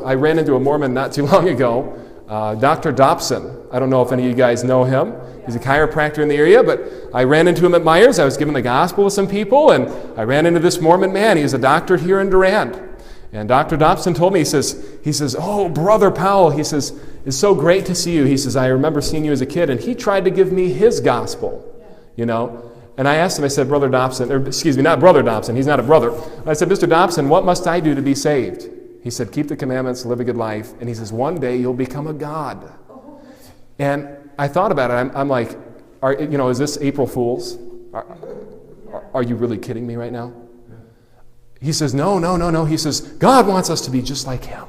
I ran into a Mormon not too long ago, Dr. Dobson. I don't know if any of you guys know him. He's a chiropractor in the area, but I ran into him at Myers. I was giving the gospel with some people, and I ran into this Mormon man. He's a doctor here in Durand. And Dr. Dobson told me, he says, oh, Brother Powell, he says, it's so great to see you. He says, I remember seeing you as a kid, and he tried to give me his gospel, you know. And I asked him, I said, Brother Dobson, or excuse me, not Brother Dobson, he's not a brother. I said, Mr. Dobson, what must I do to be saved? He said, keep the commandments, live a good life. And he says, one day you'll become a God. And I thought about it. I'm like, is this April Fool's? Are you really kidding me right now? He says, no. He says, God wants us to be just like him.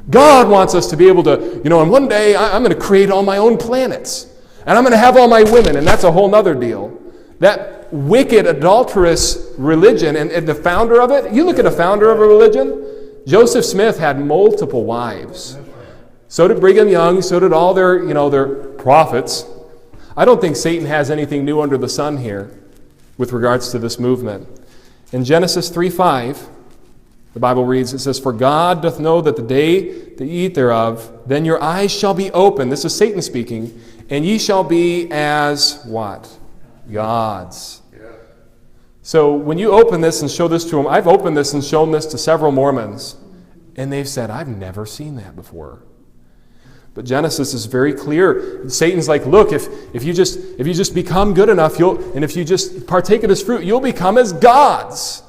God wants us to be able to, and one day I'm going to create all my own planets. And I'm going to have all my women. And that's a whole nother deal. That wicked, adulterous religion, and the founder of it, you look at a founder of a religion, Joseph Smith had multiple wives. So did Brigham Young, so did all their prophets. I don't think Satan has anything new under the sun here with regards to this movement. In Genesis 3:5, the Bible reads, it says, for God doth know that the day that ye eat thereof, then your eyes shall be open. This is Satan speaking. And ye shall be as what? Gods. Yeah. So when you open this and show this to them, I've opened this and shown this to several Mormons, and they've said, I've never seen that before. But Genesis is very clear. Satan's like, look, if you just become good enough, and if you just partake of this fruit, you'll become as gods.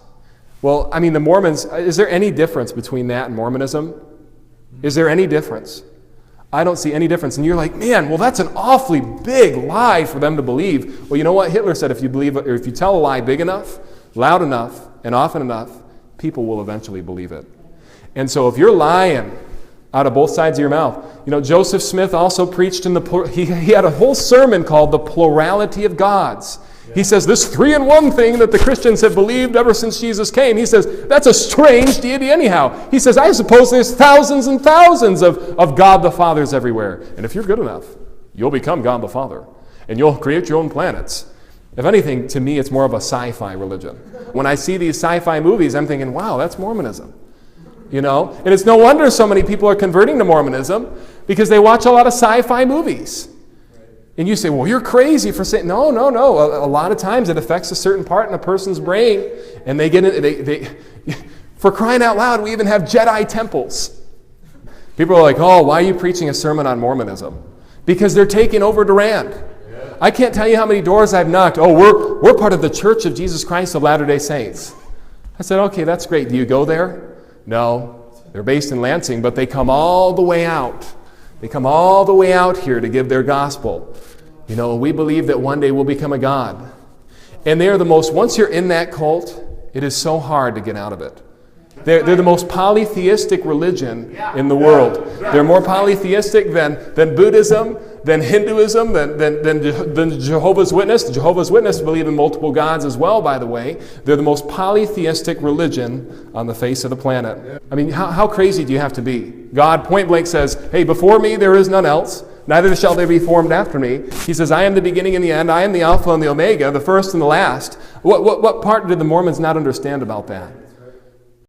Well, I mean, the Mormons, is there any difference between that and Mormonism? Is there any difference? I don't see any difference. And you're like, man, well, that's an awfully big lie for them to believe. Well, you know what? Hitler said if you tell a lie big enough, loud enough, and often enough, people will eventually believe it. And so if you're lying out of both sides of your mouth, Joseph Smith also preached he had a whole sermon called The Plurality of Gods. Yeah. He says this 3-in-1 thing that the Christians have believed ever since Jesus came. He says, that's a strange deity anyhow. He says, I suppose there's thousands and thousands of God the Fathers everywhere. And if you're good enough, you'll become God the Father. And you'll create your own planets. If anything, to me, it's more of a sci-fi religion. When I see these sci-fi movies, I'm thinking, wow, that's Mormonism. And it's no wonder so many people are converting to Mormonism because they watch a lot of sci-fi movies. And you say, well, you're crazy for saying, no. A lot of times it affects a certain part in a person's brain, and they get it. For crying out loud, we even have Jedi temples. People are like, oh, why are you preaching a sermon on Mormonism? Because they're taking over Durand. Yeah. I can't tell you how many doors I've knocked. Oh, we're part of the Church of Jesus Christ of Latter-day Saints. I said, okay, that's great. Do you go there? No, they're based in Lansing, but they come all the way out. They come all the way out here to give their gospel. We believe that one day we'll become a God. And they're once you're in that cult, it is so hard to get out of it. They're the most polytheistic religion in the world. They're more polytheistic than Buddhism, than Hinduism, than Jehovah's Witness. The Jehovah's Witness believe in multiple gods as well, by the way. They're the most polytheistic religion on the face of the planet. I mean, how crazy do you have to be? God point blank says, hey, before me there is none else. Neither shall they be formed after me. He says, I am the beginning and the end. I am the Alpha and the Omega, the first and the last. What part did the Mormons not understand about that?